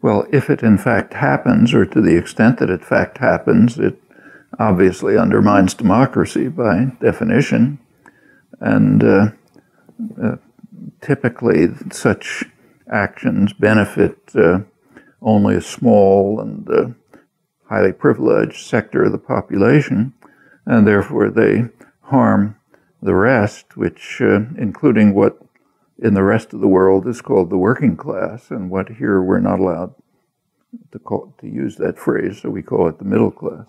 Well, if it in fact happens, or to the extent that it in fact happens, it obviously undermines democracy by definition. And typically such actions benefit only a small and highly privileged sector of the population, and therefore they harm the rest, which, including what in the rest of the world is called the working class, and what here we're not allowed to use that phrase, so we call it the middle class.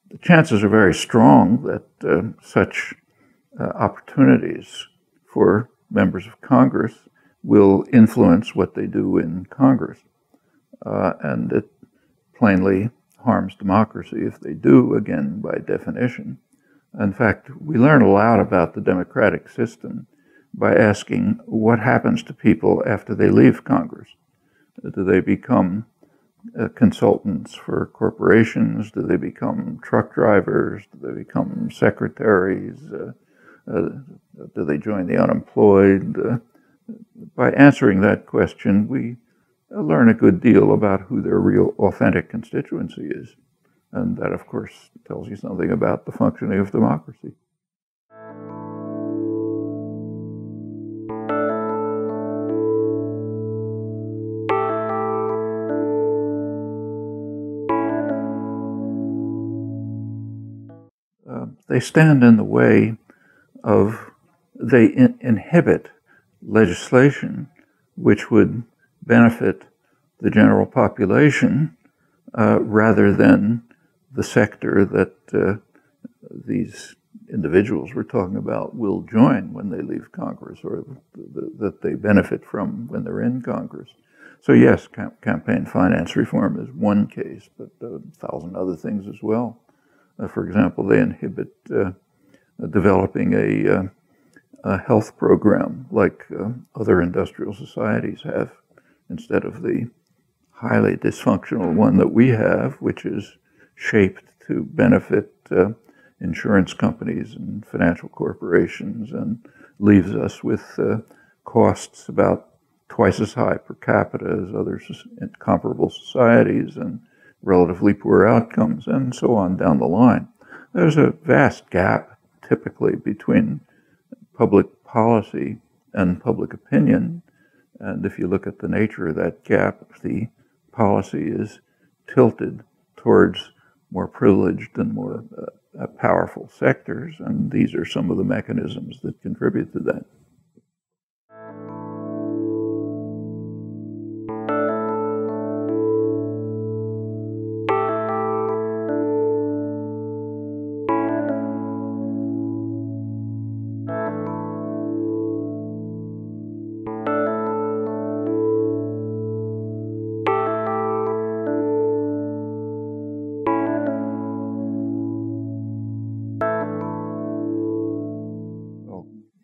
The chances are very strong that such opportunities for members of Congress will influence what they do in Congress. And it plainly harms democracy if they do, again, by definition. In fact, we learn a lot about the democratic system by asking what happens to people after they leave Congress. Do they become consultants for corporations? Do they become truck drivers? Do they become secretaries? Do they join the unemployed? By answering that question, we learn a good deal about who their real, authentic constituency is. And that, of course, tells you something about the functioning of democracy. They stand in the way of, they inhibit legislation which would benefit the general population rather than the sector that these individuals we're talking about will join when they leave Congress, or that they benefit from when they're in Congress. So yes, campaign finance reform is one case, but 1,000 other things as well. For example, they inhibit developing a health program like other industrial societies have, instead of the highly dysfunctional one that we have, which is shaped to benefit insurance companies and financial corporations, and leaves us with costs about twice as high per capita as other comparable societies, and relatively poor outcomes, and so on down the line. There's a vast gap, typically, between public policy and public opinion. And if you look at the nature of that gap, the policy is tilted towards more privileged and more powerful sectors, and these are some of the mechanisms that contribute to that.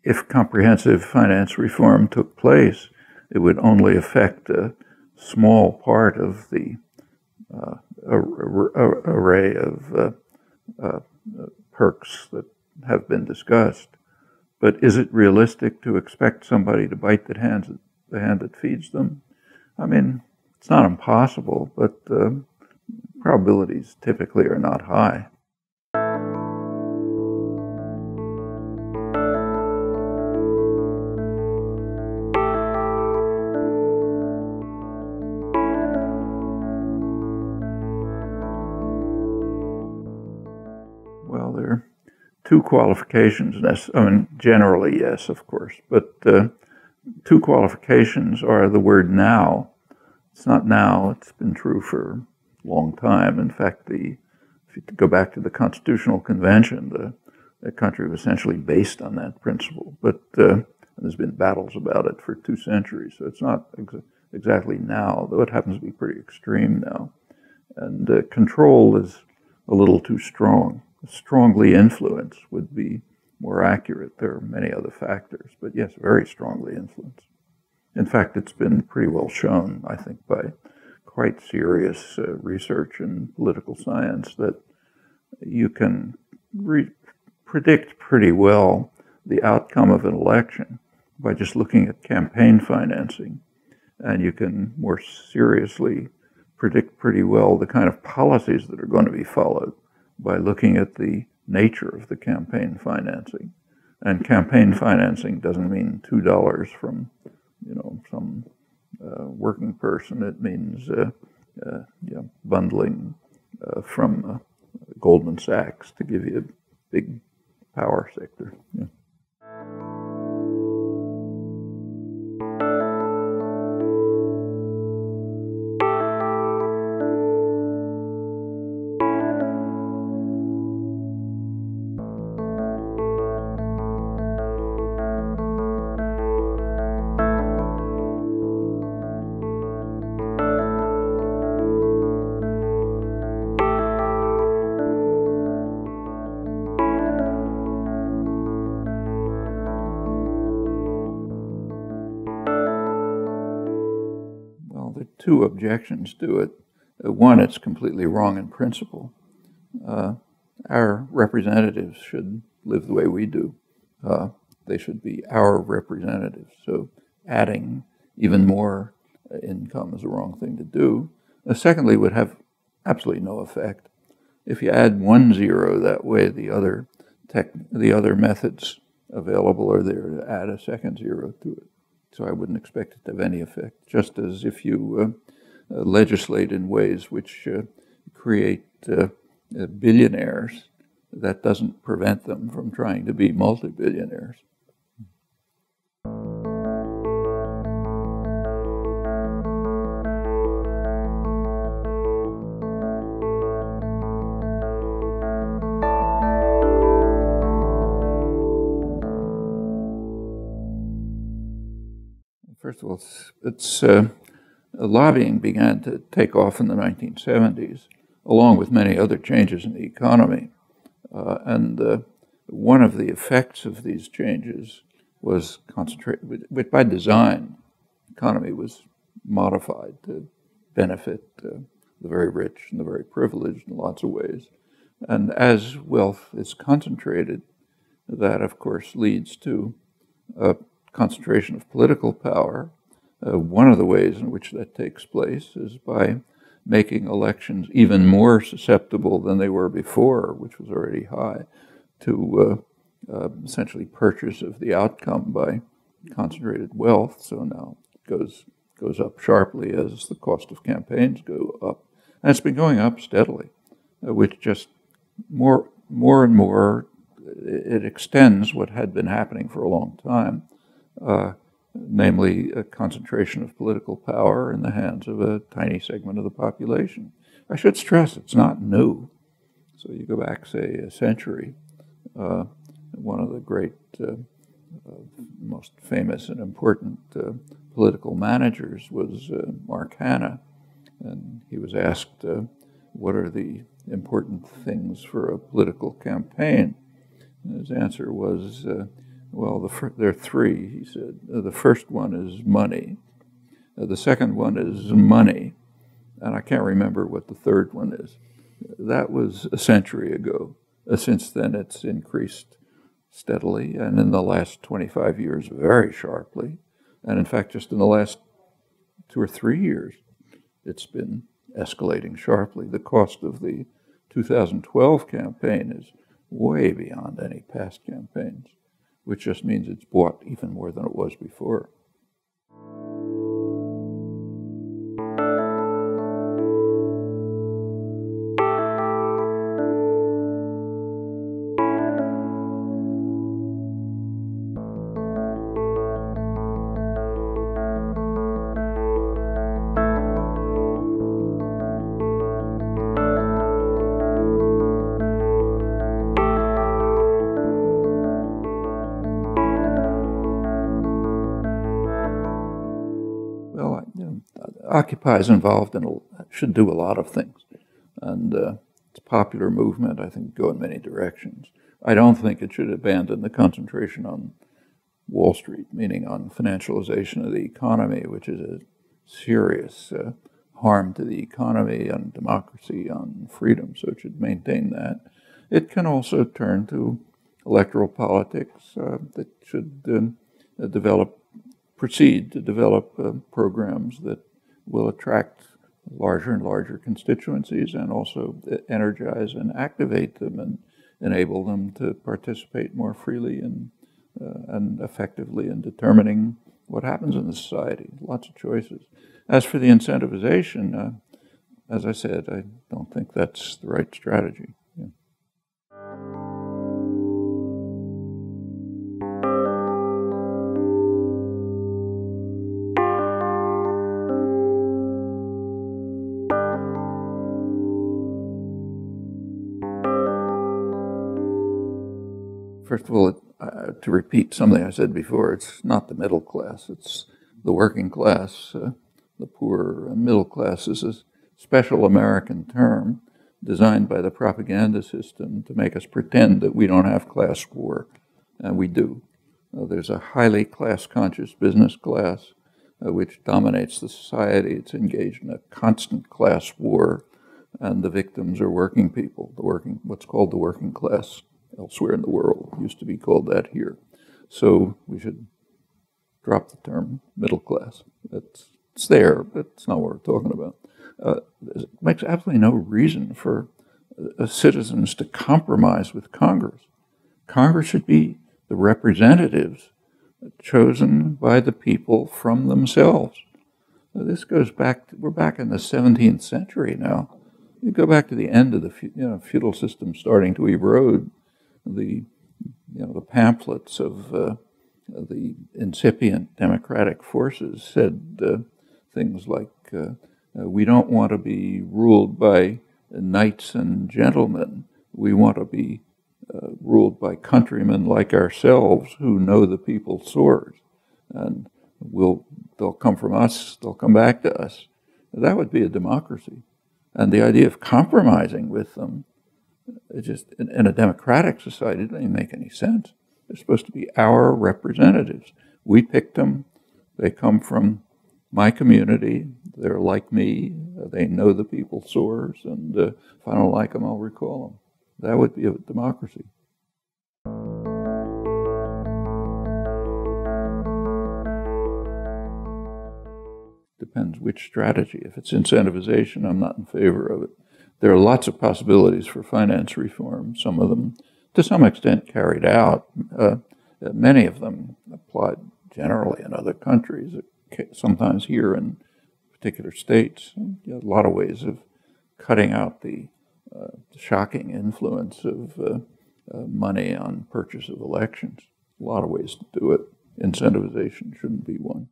If comprehensive finance reform took place, it would only affect a small part of the array of perks that have been discussed. But is it realistic to expect somebody to bite the hand that feeds them? I mean, it's not impossible, but probabilities typically are not high. Well, there are two qualifications. I mean, generally, yes, of course. But two qualifications are the word now. It's not now. It's been true for a long time. In fact, if you go back to the Constitutional Convention, the country was essentially based on that principle. But there's been battles about it for 2 centuries. So it's not exactly now, though it happens to be pretty extreme now. And control is a little too strong. Strongly influence would be more accurate. There are many other factors, but yes, very strongly influenced. In fact, it's been pretty well shown, I think, by quite serious research in political science that you can predict pretty well the outcome of an election by just looking at campaign financing. And you can more seriously predict pretty well the kind of policies that are going to be followed by looking at the nature of the campaign financing. And campaign financing doesn't mean $2 from, some working person. It means bundling from Goldman Sachs, to give you a big power sector. Yeah. Two objections to it. One, it's completely wrong in principle. Our representatives should live the way we do. They should be our representatives. So adding even more income is the wrong thing to do. Secondly, would have absolutely no effect. If you add 1 zero, that way the other methods available are there to add a second zero to it. So I wouldn't expect it to have any effect, just as if you legislate in ways which create billionaires, that doesn't prevent them from trying to be multi-billionaires. First of all, lobbying began to take off in the 1970s, along with many other changes in the economy. And one of the effects of these changes was concentrated, by design, the economy was modified to benefit the very rich and the very privileged in lots of ways. And as wealth is concentrated, that, of course, leads to concentration of political power. One of the ways in which that takes place is by making elections even more susceptible than they were before, which was already high, to essentially purchase of the outcome by concentrated wealth. So now it goes up sharply as the cost of campaigns go up. And it's been going up steadily, which just more and more, it extends what had been happening for a long time. Namely a concentration of political power in the hands of a tiny segment of the population. I should stress it's not new. So you go back, say, a century, one of the great, most famous and important political managers was Mark Hanna, and he was asked, what are the important things for a political campaign? And his answer was, well, there are three, he said. The first one is money. The second one is money. And I can't remember what the third one is. That was a century ago. Since then, it's increased steadily, and in the last 25 years, very sharply. And in fact, just in the last 2 or 3 years, it's been escalating sharply. The cost of the 2012 campaign is way beyond any past campaigns, which just means it's bought even more than it was before. Occupy is involved in, should do a lot of things. And it's a popular movement, I think, go in many directions. I don't think it should abandon the concentration on Wall Street, meaning on financialization of the economy, which is a serious harm to the economy, on democracy, on freedom, so it should maintain that. It can also turn to electoral politics that should proceed to develop programs that will attract larger and larger constituencies and also energize and activate them and enable them to participate more freely and effectively in determining what happens in the society. Lots of choices. As for the incentivization, as I said, I don't think that's the right strategy. Yeah. First of all, to repeat something I said before, it's not the middle class, it's the working class. The poor middle class is a special American term designed by the propaganda system to make us pretend that we don't have class war, and we do. There's a highly class-conscious business class which dominates the society. It's engaged in a constant class war, and the victims are working people, what's called the working class elsewhere in the world. It used to be called that here. So we should drop the term middle class. It's there, but it's not what we're talking about. It makes absolutely no reason for citizens to compromise with Congress. Congress should be the representatives chosen by the people from themselves. This goes back, we're back in the 17th century now. You go back to the end of the feudal system starting to erode. The pamphlets of the incipient democratic forces said things like, we don't want to be ruled by knights and gentlemen. We want to be ruled by countrymen like ourselves who know the people's swords. And they'll come from us, they'll come back to us. That would be a democracy. And the idea of compromising with them, it just, in a democratic society, it doesn't even make any sense. They're supposed to be our representatives. We picked them. They come from my community. They're like me. They know the people's sores. And if I don't like them, I'll recall them. That would be a democracy. Depends which strategy. If it's incentivization, I'm not in favor of it. There are lots of possibilities for finance reform, some of them to some extent carried out. Many of them applied generally in other countries, sometimes here in particular states. A lot of ways of cutting out the shocking influence of money on purchase of elections. A lot of ways to do it. Incentivization shouldn't be one.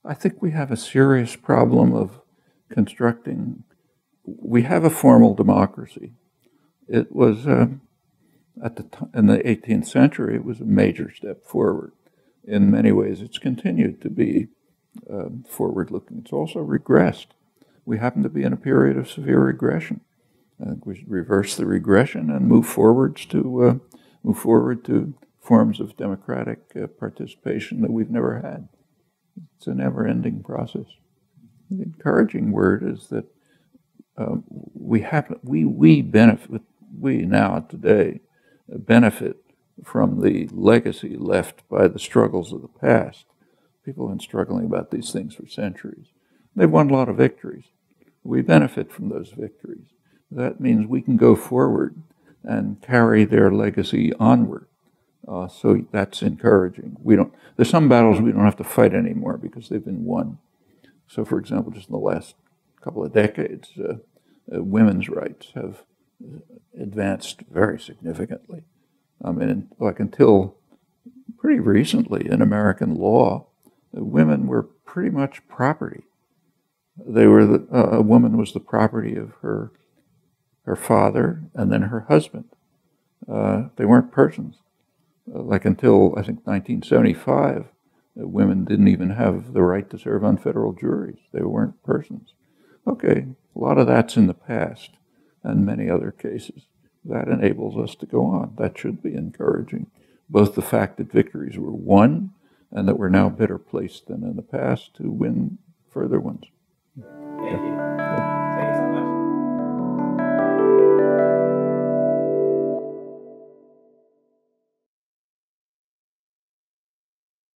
I think we have a serious problem of constructing. We have a formal democracy. It was in the 18th century. It was a major step forward. In many ways, it's continued to be forward-looking. It's also regressed. We happen to be in a period of severe regression. I think we should reverse the regression and move forward to forms of democratic participation that we've never had. It's a never-ending process. The encouraging word is that we benefit. We now today benefit from the legacy left by the struggles of the past. People have been struggling about these things for centuries. They've won a lot of victories. We benefit from those victories. That means we can go forward and carry their legacy onward. So that's encouraging. There's some battles we don't have to fight anymore because they've been won. So, for example, just in the last couple of decades, women's rights have advanced very significantly. I mean, like until pretty recently in American law, women were pretty much property. A woman was the property of her father and then her husband. They weren't persons. Like until, I think, 1975, Women didn't even have the right to serve on federal juries. They weren't persons. Okay, a lot of that's in the past, and many other cases. That enables us to go on. That should be encouraging. Both the fact that victories were won and that we're now better placed than in the past to win further ones. Thank you.